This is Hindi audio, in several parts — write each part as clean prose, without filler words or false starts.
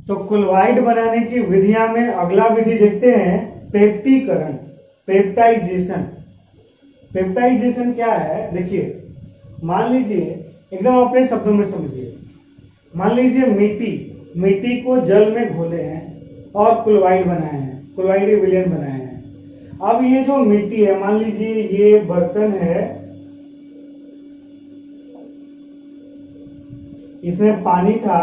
तो क्लोराइड बनाने की विधियां में अगला विधि देखते हैं पेप्टीकरण, पेप्टाइजेशन। पेप्टाइजेशन क्या है, देखिए मान लीजिए, एकदम अपने शब्दों में समझिए। मान लीजिए मिट्टी को जल में घोले हैं और क्लोराइड बनाए हैं, क्लोराइड विलयन बनाए हैं। अब ये जो मिट्टी है, मान लीजिए ये बर्तन है, इसमें पानी था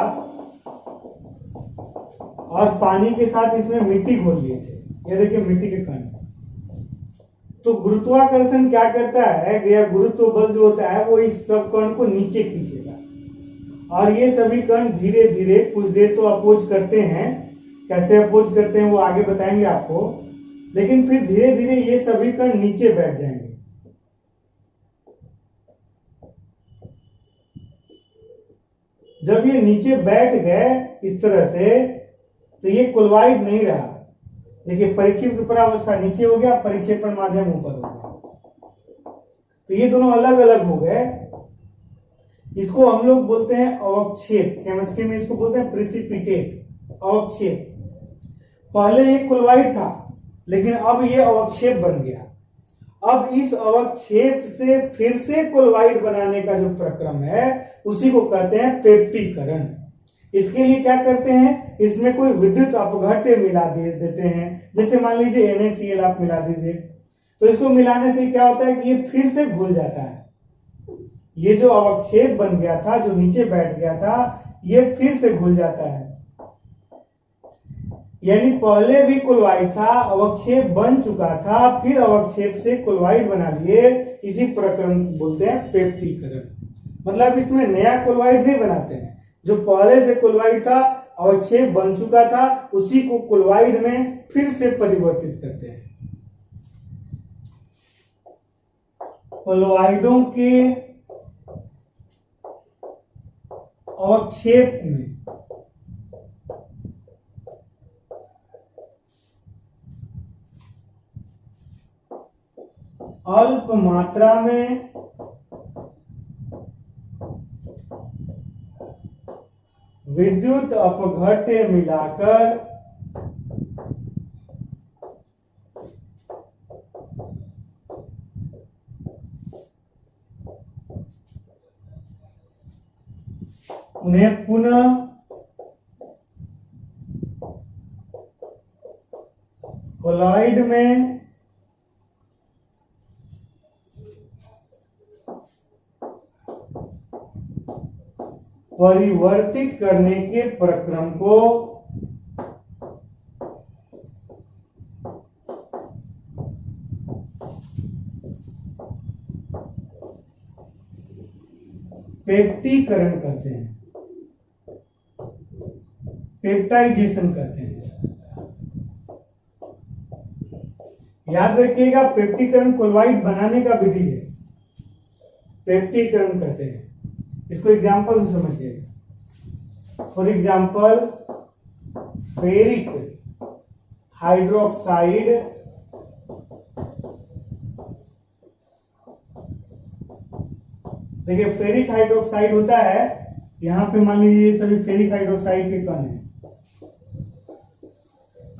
और पानी के साथ इसमें मिट्टी घोल लिए थे। ये देखिए मिट्टी के कण। तो गुरुत्वाकर्षण क्या करता है, या गुरुत्व बल जो होता है वो इस सब कण को नीचे खींचेगा और ये सभी कण धीरे धीरे कुछ देर तो अपोज करते हैं। कैसे अपोज करते हैं वो आगे बताएंगे आपको, लेकिन फिर धीरे धीरे ये सभी कण नीचे बैठ जाएंगे। जब ये नीचे बैठ गए इस तरह से, तो ये क्लोराइड नहीं रहा। देखिए परिक्षेप विपरावस्था नीचे हो गया, परिक्षेपण माध्यम ऊपर हो गया। तो ये दोनों अलग अलग हो गए। इसको हम लोग बोलते हैं अवक्षेप। केमिस्ट्री में इसको बोलते हैं प्रिसिपिटेट, अवक्षेप। पहले ये क्लोराइड था लेकिन अब ये अवक्षेप बन गया। अब इस अवक्षेप से फिर से क्लोराइड बनाने का जो प्रक्रम है उसी को कहते हैं पेप्टीकरण। इसके लिए क्या करते हैं, इसमें कोई विद्युत अपघट्य मिला देते हैं। जैसे मान लीजिए NaCl आप मिला दीजिए, तो इसको मिलाने से क्या होता है कि ये फिर से घुल जाता है। ये जो अवक्षेप बन गया था, जो नीचे बैठ गया था, ये फिर से घुल जाता है। यानी पहले भी क्लोराइड था, अवक्षेप बन चुका था, फिर अवक्षेप से क्लोराइड बना लिए। इसी प्रक्रम बोलते हैं पेप्टीकरण। मतलब इसमें नया क्लोराइड नहीं बनाते हैं, जो पहले से क्लोराइड था, अवक्षेप बन चुका था, उसी को क्लोराइड में फिर से परिवर्तित करते हैं। क्लोराइडों के अवक्षेप में अल्प मात्रा में विद्युत अपघट्य मिलाकर उन्हें पुनः क्लोराइड में परिवर्तित करने के प्रक्रम को पेप्टीकरण कहते हैं, पेप्टाइजेशन कहते हैं। याद रखिएगा, पेप्टीकरण क्लोराइड बनाने का विधि है, पेप्टीकरण कहते हैं। इसको एग्जांपल से समझिएगा। फॉर एग्जांपल फेरिक हाइड्रोक्साइड देखिए फेरिक हाइड्रोक्साइड होता है, यहां पे मान लीजिए ये सभी फेरिक हाइड्रोक्साइड के कण हैं।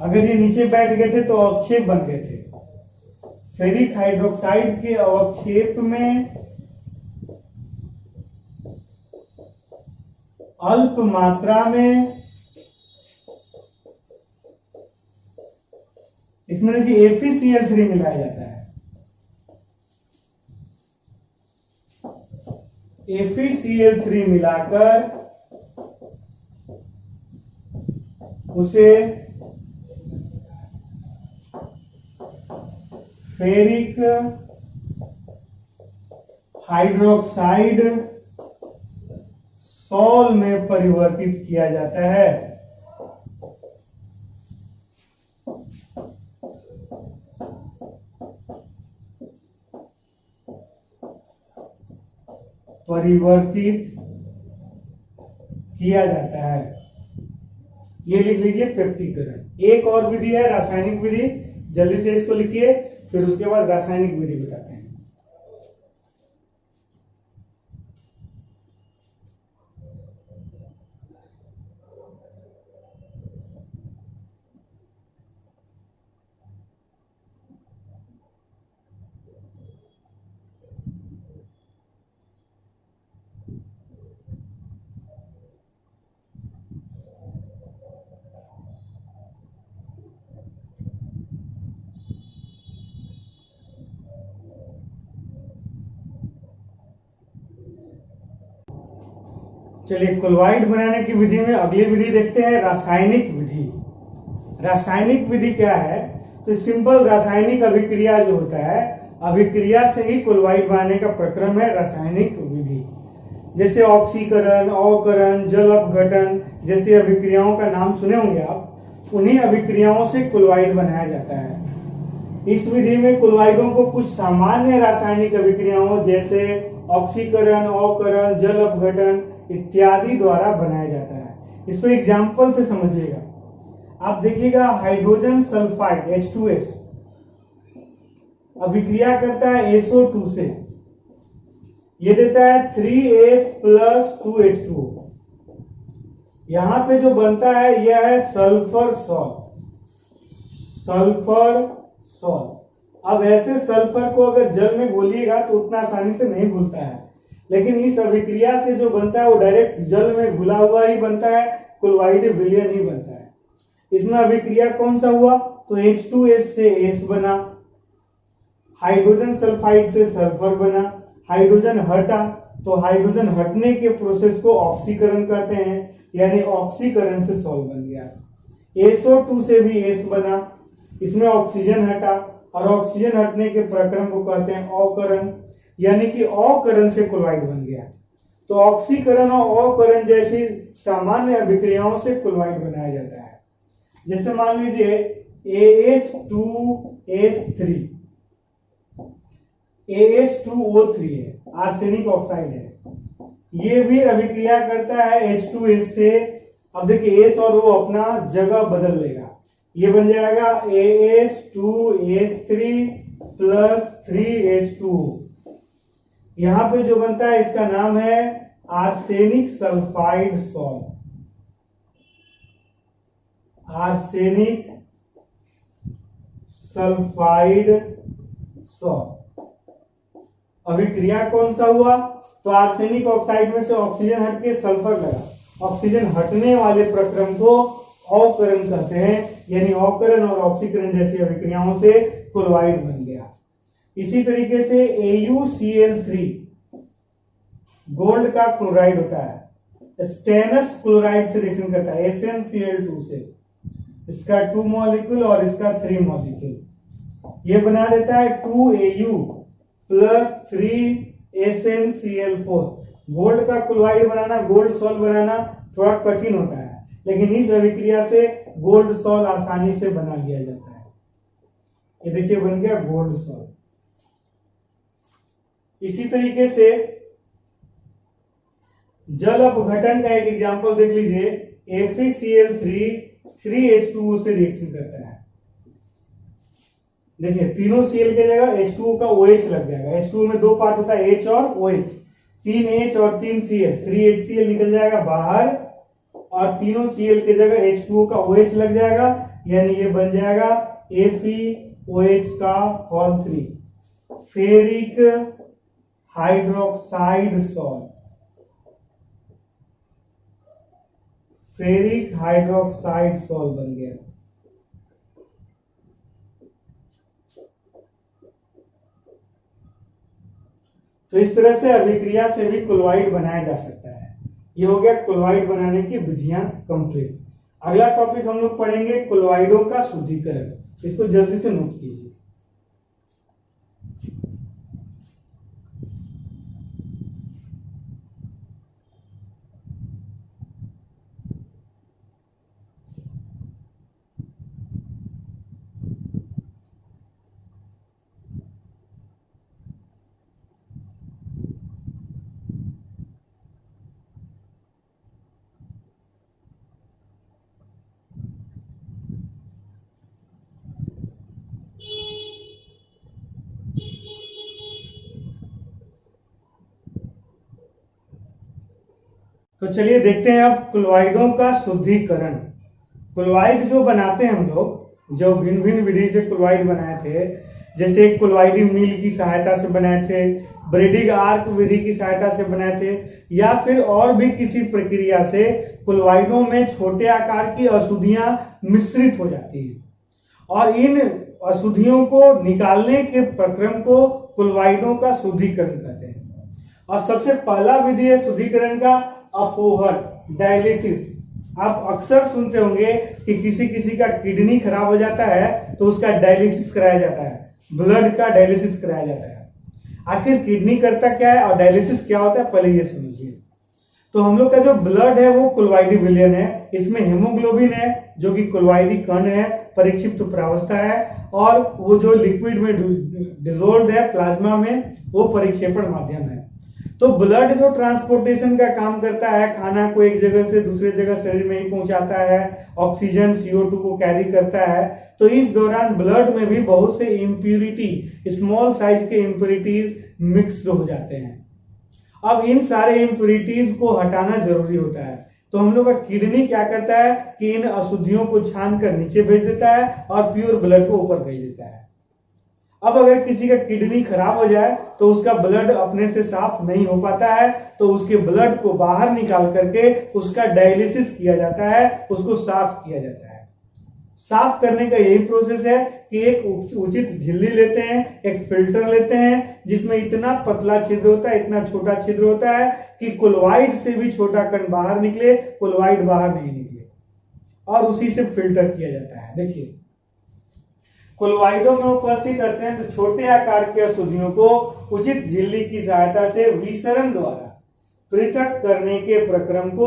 अगर ये नीचे बैठ गए थे तो अवक्षेप बन गए थे। फेरिक हाइड्रोक्साइड के अवक्षेप में अल्प मात्रा में, इसमें देखिए FeCl3 मिलाया जाता है। FeCl3 मिलाकर उसे फेरिक हाइड्रोक्साइड सॉल में परिवर्तित किया जाता है। परिवर्तित किया जाता है, ये लिख लीजिए पेप्टीकरण। एक और विधि है रासायनिक विधि, जल्दी से इसको लिखिए, फिर उसके बाद रासायनिक विधि बताते हैं। चलिए क्लोराइड बनाने की विधि में अगली विधि देखते हैं, रासायनिक विधि। रासायनिक विधि क्या है? तो सिंपल रासायनिक अभिक्रिया जो होता है, अभिक्रिया से ही क्लोराइड बनाने का प्रक्रम है रासायनिक विधि। जैसे ऑक्सीकरण, अवकरण, जल अपघटन जैसी अभिक्रियाओं का नाम सुने होंगे आप। उन्हीं अभिक्रियाओं से क्लोराइड बनाया जाता है। इस विधि में क्लोराइडों को कुछ सामान्य रासायनिक अभिक्रियाओं जैसे ऑक्सीकरण, अवकरण, जल अपघटन इत्यादि द्वारा बनाया जाता है। इसको एग्जाम्पल से समझिएगा। आप देखिएगा हाइड्रोजन सल्फाइड H2S अभिक्रिया करता है SO2 से, ये देता है 3S + 2H2O। यहां पे जो बनता है यह है सल्फर सॉल्ट, सल्फर सॉल्ट। अब ऐसे सल्फर को अगर जल में घोलिएगा तो उतना आसानी से नहीं घुलता है, लेकिन इस अभिक्रिया से जो बनता है वो डायरेक्ट जल में घुला हुआ ही बनता है, क्लोराइड विलयन ही बनता है। इसमें अभिक्रिया कौन सा हुआ? तो H2S से S बना, हाइड्रोजन सल्फाइड से सल्फर बना, हाइड्रोजन हटा तो हाइड्रोजन हटने के प्रोसेस को ऑक्सीकरण कहते हैं, यानी ऑक्सीकरण से सॉल्ट बन गया। SO2 से भी S बना, इसमें ऑक्सीजन हटा और ऑक्सीजन हटने के प्रक्रम को कहते हैं अवकरण, यानी कि अवकरण से क्लोराइड बन गया। तो ऑक्सीकरण और अवकरण जैसी सामान्य अभिक्रियाओं से क्लोराइड बनाया जाता है। जैसे मान लीजिए AS2S3 AS2O3 है, आर्सेनिक ऑक्साइड है, ये भी अभिक्रिया करता है H2S से। अब देखिए S और O अपना जगह बदल लेगा, ये बन जाएगा AS2S3 + 3H2O। यहां पे जो बनता है इसका नाम है arsenic sulphide salt, arsenic sulphide salt. अभिक्रिया कौन सा हुआ? तो आर्सेनिक ऑक्साइड में से ऑक्सीजन हट के सल्फर लगा, ऑक्सीजन हटने वाले प्रक्रम को अवकरण कहते हैं, यानी अवकरण और ऑक्सीकरण जैसी अभिक्रियाओं से क्लोराइड बन गया। इसी तरीके से AuCl3 गोल्ड का क्लोराइड होता है, स्टेनस क्लोराइड से रिएक्शन करता है SnCl2 से, इसका 2 मॉलिक्यूल और इसका 3 मॉलिक्यूल, ये बना देता है 2Au + 3SnCl4। गोल्ड का क्लोराइड बनाना, गोल्ड सॉल्ट बनाना थोड़ा कठिन होता है, लेकिन इस अभिक्रिया से गोल्ड सॉल्ट आसानी से बना लिया जाता है। ये देखिए बन गया गोल्ड सॉल्ट। इसी तरीके से जल अपघटन का एक एग्जांपल देख लीजिए, FeCl3 3H2O से रिएक्शन करता है। देखिए तीनों Cl के जगह H2O का OH लग जाएगा। H2O में दो पार्ट होता है H और OH, 3H और 3Cl, 3HCl निकल जाएगा बाहर और तीनों Cl के जगह H2O का OH लग जाएगा, यानी ये बन जाएगा FeOH का whole 3, ferric hydroxide salt, ferric hydroxide salt बन गया। तो इस तरह से अभिक्रिया से भी क्लोराइड बनाया जा सकता है। ये हो गया क्लोराइड बनाने की विधियां कंप्लीट। अगला टॉपिक हम लोग पढ़ेंगे क्लोराइडों का शुद्धिकरण। इसको जल्दी से नोट कीजिए। तो चलिए देखते हैं अब क्लोराइडों का शुद्धिकरण। क्लोराइड जो बनाते हैं हम लोग, जो भिन्न भिन्न विधि से क्लोराइड बनाए थे, जैसे क्लोराइडी मील की सहायता से बनाए थे, ब्रेडिंग आर्क विधि की सहायता से बनाए थे, या फिर और भी किसी प्रक्रिया से क्लोराइडों में छोटे आकार की अशुद्धियां मिश्रित हो जाती हैं और इन अशुद्धियों को निकालने के प्रक्रम को क्लोराइडों का शुद्धिकरण कहते हैं। और सबसे पहला विधि है शुद्धिकरण का अपोहन, डायलिसिस। आप अक्सर सुनते होंगे कि किसी किसी का किडनी खराब हो जाता है तो उसका डायलिसिस कराया जाता है, ब्लड का डायलिसिस कराया जाता है। आखिर किडनी करता क्या है और डायलिसिस क्या होता है, पहले ये समझिए। तो हम लोग का जो ब्लड है वो क्लोराइडी विलयन है, इसमें हेमोग्लोबिन है जो कि क्लोराइडी कण है, परिक्षिप्त प्रावस्था है, और वो जो लिक्विड में डिसॉल्व्ड है प्लाज्मा में वो परिक्षेपण माध्यम है। तो ब्लड जो ट्रांसपोर्टेशन का काम करता है, खाना को एक जगह से दूसरे जगह शरीर में ही पहुंचाता है, ऑक्सीजन CO2 को कैरी करता है, तो इस दौरान ब्लड में भी बहुत से इम्प्यूरिटी, स्मॉल साइज के इम्प्यूरिटीज मिक्स हो जाते हैं। अब इन सारे इम्प्यूरिटीज को हटाना जरूरी होता है। तो हम लोग का किडनी क्या करता है कि इन अशुद्धियों को छान कर नीचे भेज देता है और प्योर ब्लड को ऊपर भेज देता है। अब अगर किसी का किडनी खराब हो जाए तो उसका ब्लड अपने से साफ नहीं हो पाता है, तो उसके ब्लड को बाहर निकाल करके उसका डायलिसिस किया जाता है, उसको साफ किया जाता है। साफ करने का यही प्रोसेस है कि एक उचित झिल्ली लेते हैं, एक फिल्टर लेते हैं जिसमें इतना पतला छिद्र होता है, इतना छोटा छिद्र होता है कि क्लोराइड से भी छोटा कण बाहर निकले, क्लोराइड बाहर नहीं निकले, और उसी से फिल्टर किया जाता है। देखिए, क्लोराइडों में उपस्थित अत्यंत छोटे आकार के अशुद्धियों को उचित झिल्ली की सहायता से विसरण द्वारा पृथक करने के प्रक्रम को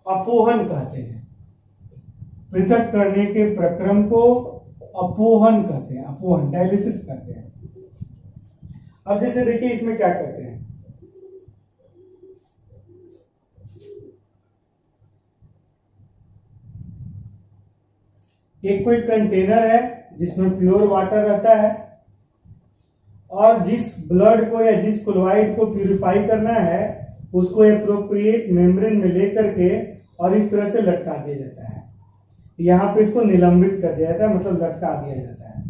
अपोहन कहते हैं। पृथक करने के प्रक्रम को अपोहन कहते हैं, अपोहन, डायलिसिस कहते हैं। अब जैसे देखिए इसमें क्या करते हैं, एक कोई कंटेनर है जिसमें प्योर वाटर रहता है, और जिस ब्लड को या जिस क्लोराइड को प्यूरिफाई करना है उसको एप्रोप्रिएट मेम्ब्रेन में लेकर के और इस तरह से लटका दिया जाता है। यहाँ पे इसको निलंबित कर दिया जाता है, मतलब लटका दिया जाता है,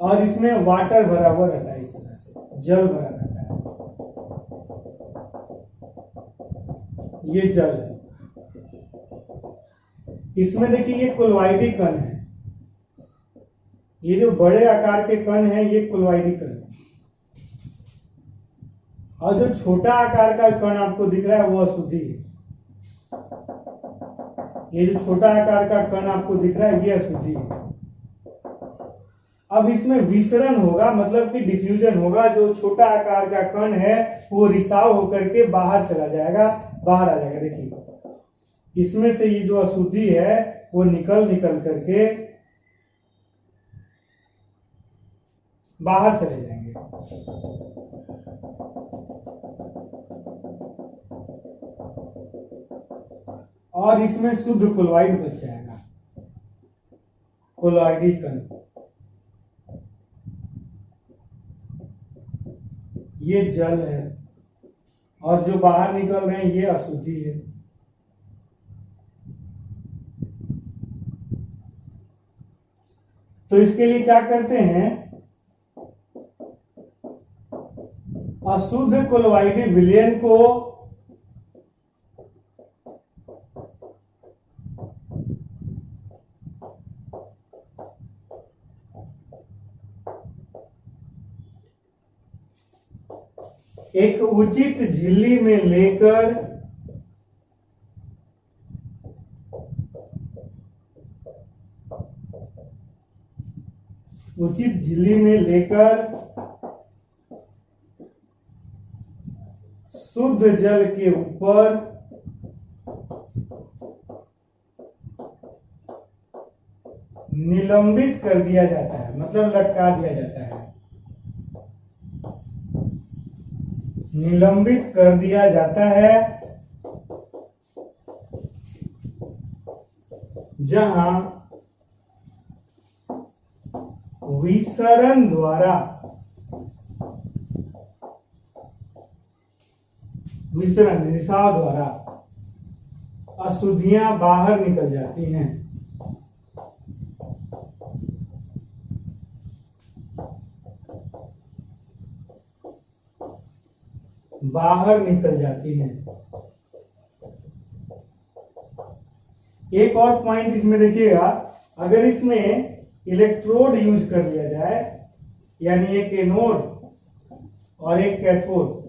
और इसमें वाटर भरा हुआ रहता है, इस तरह से जल भरा रहता है। ये जल है। इसमें देखिए ये क्लोराइडी कण है, ये जो बड़े आकार के कण है ये क्लोराइडी कण है, और जो छोटा आकार का कण आपको दिख रहा है वो अशुद्धि है। ये जो छोटा आकार का कण आपको दिख रहा है ये अशुद्धि है। अब इसमें विसरण होगा, मतलब कि डिफ्यूजन होगा। जो छोटा आकार का कण है वो रिसाव होकर के बाहर चला जाएगा, बाहर आ जाएगा। देखिए इसमें से ये जो अशुद्धि है वो निकल करके बाहर चले जाएंगे। और इसमें शुद्ध क्लोराइड बच जाएगा, क्लोराइडी कण। ये जल है, और जो बाहर निकल रहे हैं ये अशुद्धि है। तो इसके लिए क्या करते हैं, अशुद्ध क्लोराइडी विलयन को एक उचित झिल्ली में लेकर शुद्ध जल के ऊपर निलंबित कर दिया जाता है, मतलब लटका दिया जाता है। निलंबित कर दिया जाता है जहां विसरण द्वारा रिसाव द्वारा अशुद्धियां बाहर निकल जाती हैं। बाहर निकल जाती हैं। एक और पॉइंट इसमें देखिएगा, अगर इसमें इलेक्ट्रोड यूज कर लिया जाए, यानी एक एनोड और एक कैथोड,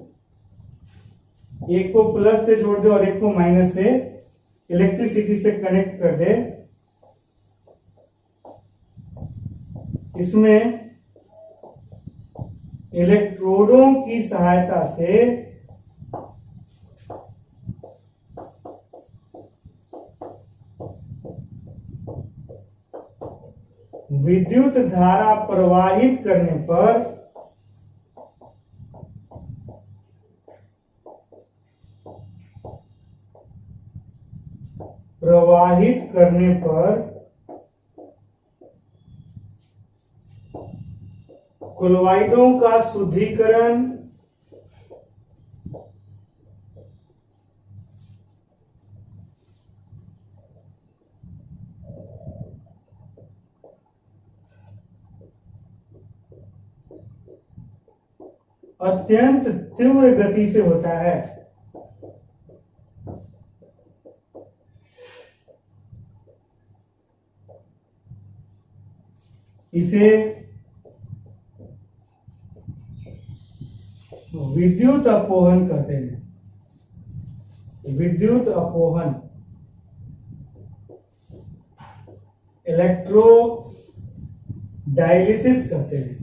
एक को प्लस से जोड़ दे और एक को माइनस से इलेक्ट्रिसिटी से कनेक्ट कर दे। इसमें इलेक्ट्रोडों की सहायता से विद्युत धारा प्रवाहित करने पर क्लोराइडों का शुद्धिकरण अत्यंत तीव्र गति से होता है। इसे विद्युत अपोहन कहते हैं। विद्युत अपोहन, इलेक्ट्रो डायलिसिस कहते हैं।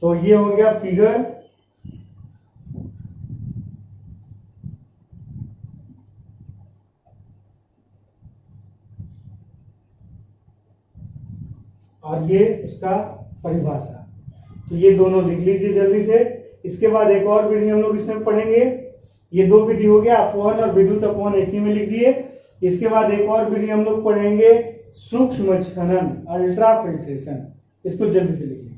तो ये हो गया फिगर। और ये उसका परिभाषा। तो ये दोनों लिख लीजिए जल्दी से। इसके बाद एक और विधि हम लोग इसमें पढ़ेंगे। ये दो विधि हो गया, अपोहन और विद्युत अपोहन एक ही में लिख दिए। इसके बाद एक और विधि हम लोग पढ़ेंगे, सूक्ष्म छनन, अल्ट्रा फिल्ट्रेशन। इसको जल्दी से लिख लीजिए।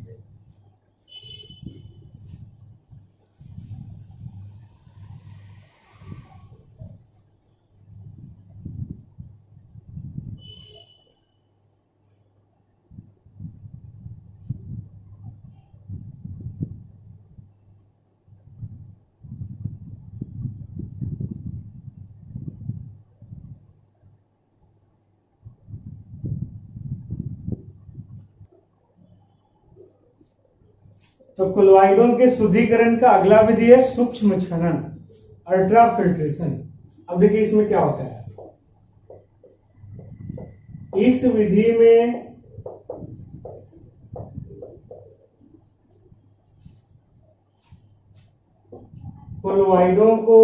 तो क्लोराइडों के शुद्धिकरण का अगला विधि है सूक्ष्म छनन, अल्ट्रा फिल्ट्रेशन। अब देखिए इसमें क्या होता है। इस विधि में क्लोराइडों को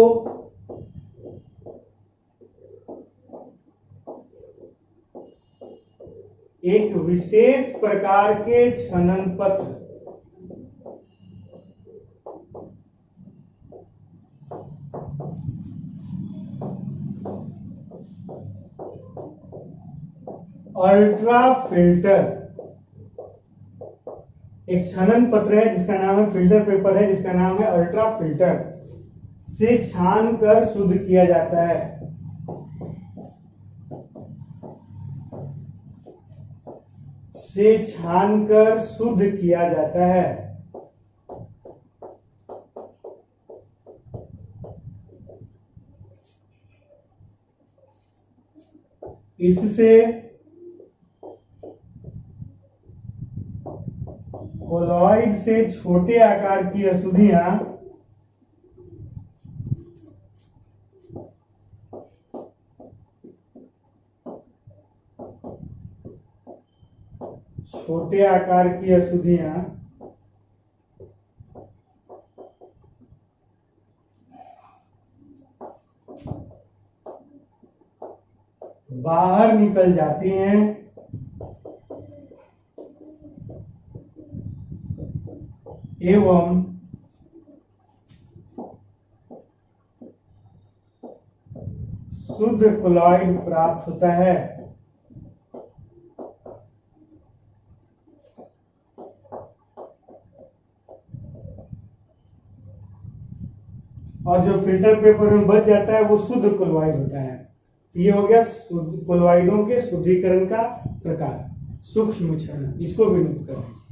एक विशेष प्रकार के छनन पत्र अल्ट्रा फिल्टर, एक छनन पत्र है जिसका नाम है, फिल्टर पेपर है जिसका नाम है अल्ट्रा फिल्टर, से छान कर शुद्ध किया जाता है। से छान कर शुद्ध किया जाता है। इससे कोलॉइड से छोटे आकार की अशुद्धियां बाहर निकल जाती हैं एवं शुद्ध क्लोराइड प्राप्त होता है। और जो फिल्टर पेपर में बच जाता है वो शुद्ध क्लोराइड होता है। ये हो गया क्लोराइडों के शुद्धिकरण का प्रकार, सूक्ष्म छनन। इसको भी नोट करें।